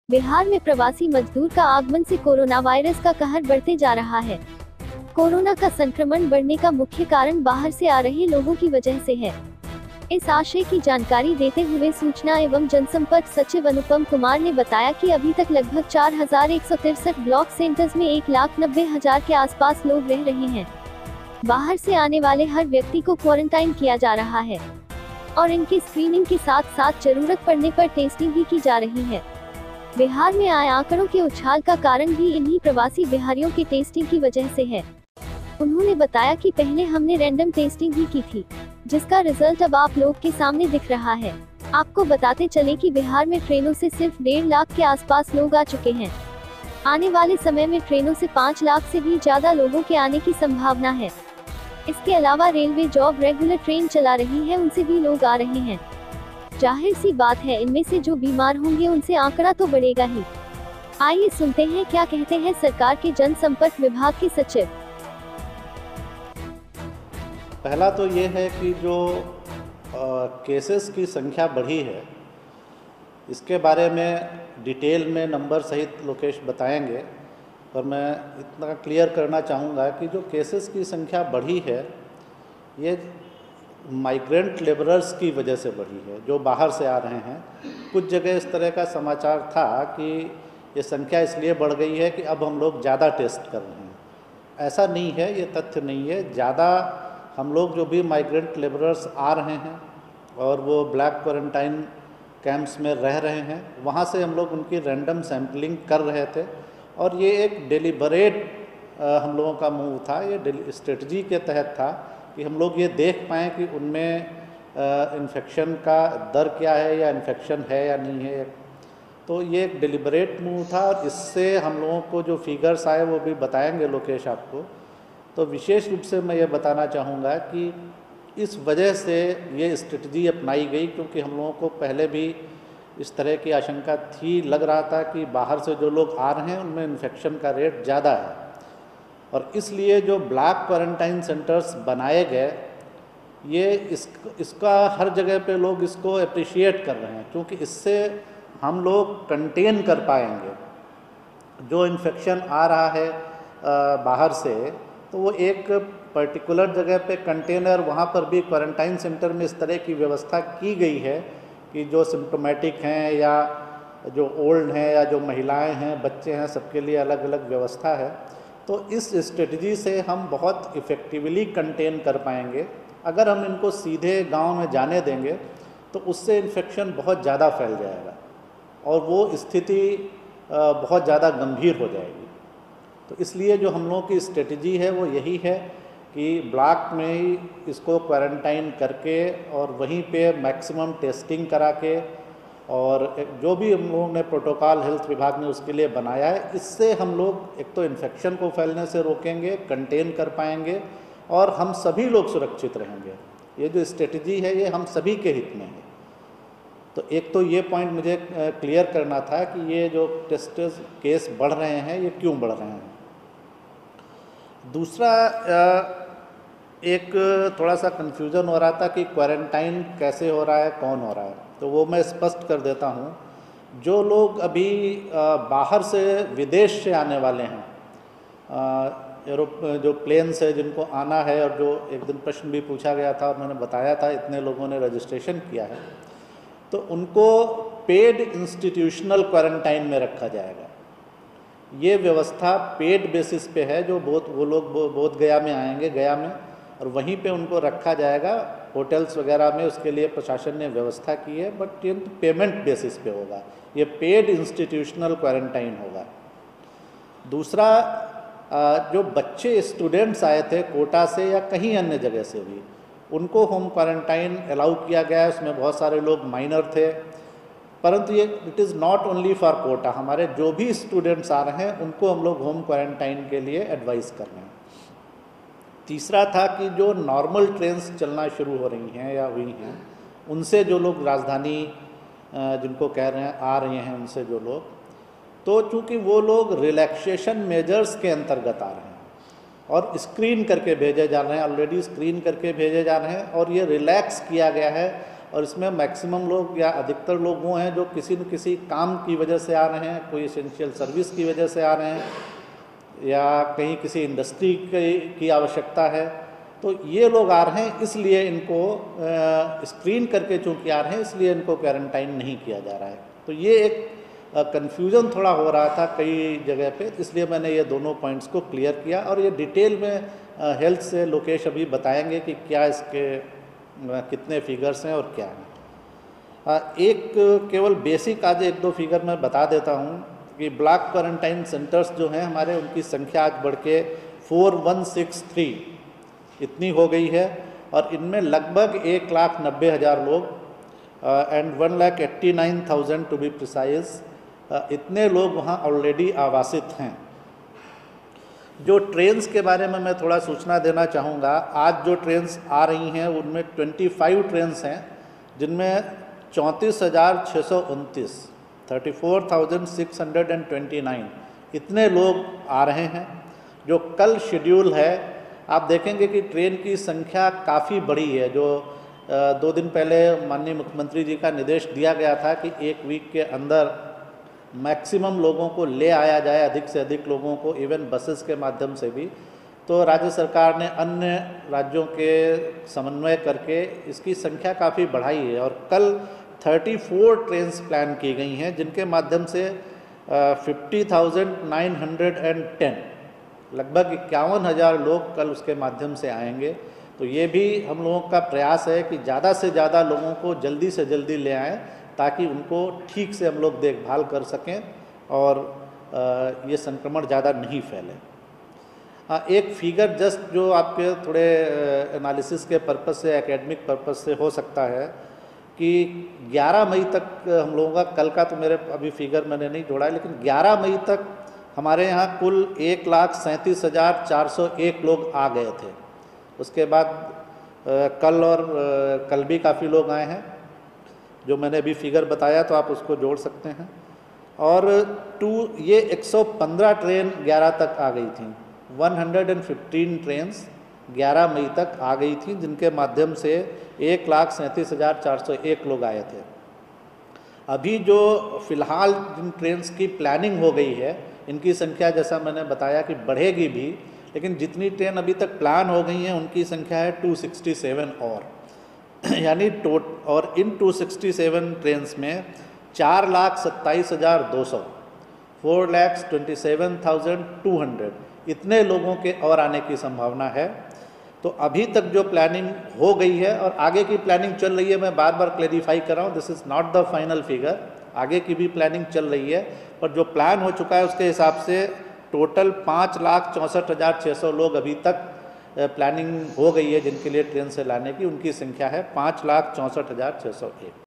बिहार में प्रवासी मजदूर का आगमन से कोरोना वायरस का कहर बढ़ते जा रहा है। कोरोना का संक्रमण बढ़ने का मुख्य कारण बाहर से आ रहे लोगों की वजह से है। इस आशय की जानकारी देते हुए सूचना एवं जनसंपर्क सचिव अनुपम कुमार ने बताया कि अभी तक लगभग 4163 ब्लॉक सेंटर्स में 1,90,000 के आसपास लोग रह रहे हैं। बाहर से आने वाले हर व्यक्ति को क्वारंटाइन किया जा रहा है और इनकी स्क्रीनिंग के साथ साथ जरूरत पड़ने पर टेस्टिंग भी की जा रही है। बिहार में आए आंकड़ों के उछाल का कारण भी इन्हीं प्रवासी बिहारियों की टेस्टिंग की वजह से है। उन्होंने बताया कि पहले हमने रैंडम टेस्टिंग भी की थी, जिसका रिजल्ट अब आप लोग के सामने दिख रहा है। आपको बताते चले कि बिहार में ट्रेनों से सिर्फ 1.5 लाख के आसपास लोग आ चुके हैं। आने वाले समय में ट्रेनों से 5 लाख से भी ज्यादा लोगों के आने की संभावना है। इसके अलावा रेलवे जॉब रेगुलर ट्रेन चला रही है, उनसे भी लोग आ रहे हैं। जाहिर सी बात है, इनमें से जो बीमार होंगे उनसे आंकड़ा तो बढ़ेगा ही। आइए सुनते हैं क्या कहते हैं सरकार के जनसंपर्क विभाग के सचिव। पहला तो ये है कि जो केसेस की संख्या बढ़ी है, इसके बारे में डिटेल में नंबर सहित लोकेश बताएंगे, पर मैं इतना क्लियर करना चाहूँगा कि जो केसेस की संख्या बढ़ी है ये माइग्रेंट लेबरर्स की वजह से बढ़ी है, जो बाहर से आ रहे हैं। कुछ जगह इस तरह का समाचार था कि ये संख्या इसलिए बढ़ गई है कि अब हम लोग ज़्यादा टेस्ट कर रहे हैं। ऐसा नहीं है, ये तथ्य नहीं है। ज़्यादा हम लोग जो भी माइग्रेंट लेबरर्स आ रहे हैं और वो ब्लैक क्वारंटाइन कैंप्स में रह रहे हैं, वहाँ से हम लोग उनकी रैंडम सैम्पलिंग कर रहे थे और ये एक डेलिबरेट हम लोगों का मूव था। ये स्ट्रेटजी के तहत था कि हम लोग ये देख पाएँ कि उनमें इन्फेक्शन का दर क्या है या इन्फेक्शन है या नहीं है। तो ये एक डेलिबरेट मूव था और इससे हम लोगों को जो फिगर्स आए वो भी बताएंगे लोकेश आपको। तो विशेष रूप से मैं ये बताना चाहूँगा कि इस वजह से ये स्ट्रेटजी अपनाई गई, क्योंकि हम लोगों को पहले भी इस तरह की आशंका थी। लग रहा था कि बाहर से जो लोग आ रहे हैं उनमें इन्फेक्शन का रेट ज़्यादा है और इसलिए जो ब्लैक क्वारंटाइन सेंटर्स बनाए गए, ये इसका हर जगह पे लोग इसको अप्रिशिएट कर रहे हैं, क्योंकि इससे हम लोग कंटेन कर पाएंगे जो इन्फेक्शन आ रहा है बाहर से। तो वो एक पर्टिकुलर जगह पे कंटेनर, वहाँ पर भी क्वारंटाइन सेंटर में इस तरह की व्यवस्था की गई है कि जो सिम्टोमेटिक हैं या जो ओल्ड हैं या जो महिलाएं हैं, बच्चे हैं, सबके लिए अलग अलग व्यवस्था है। तो इस स्ट्रेटजी से हम बहुत इफ़ेक्टिवली कंटेन कर पाएंगे। अगर हम इनको सीधे गांव में जाने देंगे तो उससे इन्फेक्शन बहुत ज़्यादा फैल जाएगा और वो स्थिति बहुत ज़्यादा गंभीर हो जाएगी। तो इसलिए जो हम लोगों की स्ट्रेटजी है वो यही है कि ब्लॉक में ही इसको क्वारंटाइन करके और वहीं पे मैक्सिमम टेस्टिंग करा के और जो भी हम लोगों ने प्रोटोकॉल हेल्थ विभाग ने उसके लिए बनाया है, इससे हम लोग एक तो इन्फेक्शन को फैलने से रोकेंगे, कंटेन कर पाएंगे और हम सभी लोग सुरक्षित रहेंगे। ये जो स्ट्रेटजी है ये हम सभी के हित में है। तो एक तो ये पॉइंट मुझे क्लियर करना था कि ये जो टेस्ट केस बढ़ रहे हैं ये क्यों बढ़ रहे हैं। दूसरा, एक थोड़ा सा कन्फ्यूज़न हो रहा था कि क्वारंटाइन कैसे हो रहा है, कौन हो रहा है। तो वो मैं स्पष्ट कर देता हूँ। जो लोग अभी बाहर से, विदेश से आने वाले हैं, जो प्लेन से जिनको आना है, और जो एक दिन प्रश्न भी पूछा गया था और मैंने बताया था इतने लोगों ने रजिस्ट्रेशन किया है, तो उनको पेड इंस्टीट्यूशनल क्वारंटाइन में रखा जाएगा। ये व्यवस्था पेड बेसिस पे है। जो वो लोग बोध गया में आएंगे, गया में, और वहीं पे उनको रखा जाएगा। होटल्स वगैरह में उसके लिए प्रशासन ने व्यवस्था की है, बट ये पेमेंट बेसिस पे होगा। ये पेड इंस्टीट्यूशनल क्वारंटाइन होगा। दूसरा, जो बच्चे स्टूडेंट्स आए थे कोटा से या कहीं अन्य जगह से भी, उनको होम क्वारंटाइन अलाउ किया गया है। उसमें बहुत सारे लोग माइनर थे, परंतु ये it is not only for Kota. हमारे जो भी स्टूडेंट्स आ रहे हैं उनको हम लोग होम क्वारंटाइन के लिए एडवाइस कर रहे हैं। तीसरा था कि जो नॉर्मल ट्रेन्स चलना शुरू हो रही हैं या हुई हैं, उनसे जो लोग राजधानी जिनको कह रहे हैं आ रहे हैं, उनसे जो लोग, तो चूँकि वो लोग रिलैक्सेशन मेजर्स के अंतर्गत आ रहे हैं और स्क्रीन करके भेजे जा रहे हैं, ऑलरेडी स्क्रीन करके भेजे जा रहे हैं और ये रिलैक्स किया गया है और इसमें मैक्सिमम लोग या अधिकतर लोग वो हैं जो किसी न किसी काम की वजह से आ रहे हैं, कोई एसेंशियल सर्विस की वजह से आ रहे हैं या कहीं किसी इंडस्ट्री की आवश्यकता है। तो ये लोग आ रहे हैं, इसलिए इनको स्क्रीन करके चूँकि आ रहे हैं, इसलिए इनको क्वारंटाइन नहीं किया जा रहा है। तो ये एक कन्फ्यूज़न थोड़ा हो रहा था कई जगह पे, इसलिए मैंने ये दोनों पॉइंट्स को क्लियर किया। और ये डिटेल में हेल्थ से लोकेश अभी बताएंगे कि क्या इसके कितने फिगर्स हैं और क्या हैं। एक केवल बेसिक आज एक दो फिगर मैं बता देता हूँ कि ब्लॉक क्वारंटाइन सेंटर्स जो हैं हमारे, उनकी संख्या आज बढ़ के 4163 इतनी हो गई है और इनमें लगभग 1,90,000 लोग एंड 1,89,000 टू बी प्रिसाइज, इतने लोग वहाँ ऑलरेडी आवासित हैं। जो ट्रेन्स के बारे में मैं थोड़ा सूचना देना चाहूँगा। आज जो ट्रेन्स आ रही हैं उनमें 25 ट्रेन्स हैं, जिनमें 34,629 34,629 इतने लोग आ रहे हैं। जो कल शेड्यूल है, आप देखेंगे कि ट्रेन की संख्या काफ़ी बड़ी है। जो 2 दिन पहले माननीय मुख्यमंत्री जी का निर्देश दिया गया था कि 1 वीक के अंदर मैक्सिमम लोगों को ले आया जाए, अधिक से अधिक लोगों को, इवन बसेस के माध्यम से भी। तो राज्य सरकार ने अन्य राज्यों के समन्वय करके इसकी संख्या काफ़ी बढ़ाई है और कल 34 ट्रेन्स प्लान की गई हैं, जिनके माध्यम से 50,910 लगभग 51,000 लोग कल उसके माध्यम से आएंगे। तो ये भी हम लोगों का प्रयास है कि ज़्यादा से ज़्यादा लोगों को जल्दी से जल्दी ले आएँ, ताकि उनको ठीक से हम लोग देखभाल कर सकें और ये संक्रमण ज़्यादा नहीं फैले। एक फिगर जस्ट जो आपके थोड़े एनालिसिस के पर्पज़ से, एकेडमिक पर्पज़ से हो सकता है कि 11 मई तक हम लोगों का, कल का तो मेरे अभी फिगर मैंने नहीं जोड़ा है, लेकिन 11 मई तक हमारे यहाँ कुल 1,37,401 लोग आ गए थे। उसके बाद कल भी काफ़ी लोग आए हैं, जो मैंने अभी फिगर बताया, तो आप उसको जोड़ सकते हैं। और ये 115 ट्रेन 11 तक आ गई थी। 115 ट्रेन्स 11 मई तक आ गई थी, जिनके माध्यम से 1,37,401 लोग आए थे। अभी जो फ़िलहाल जिन ट्रेन्स की प्लानिंग हो गई है, इनकी संख्या जैसा मैंने बताया कि बढ़ेगी भी, लेकिन जितनी ट्रेन अभी तक प्लान हो गई हैं उनकी संख्या है 267 और यानी और इन 267 ट्रेन्स में 4,27,200 4,27,200 इतने लोगों के और आने की संभावना है। तो अभी तक जो प्लानिंग हो गई है और आगे की प्लानिंग चल रही है, मैं बार बार क्लैरिफाई कर रहा हूँ, this is not the final figure, आगे की भी प्लानिंग चल रही है। पर जो प्लान हो चुका है उसके हिसाब से टोटल 5,64,600 लोग अभी तक प्लानिंग हो गई है जिनके लिए ट्रेन से लाने की, उनकी संख्या है 5,64,601।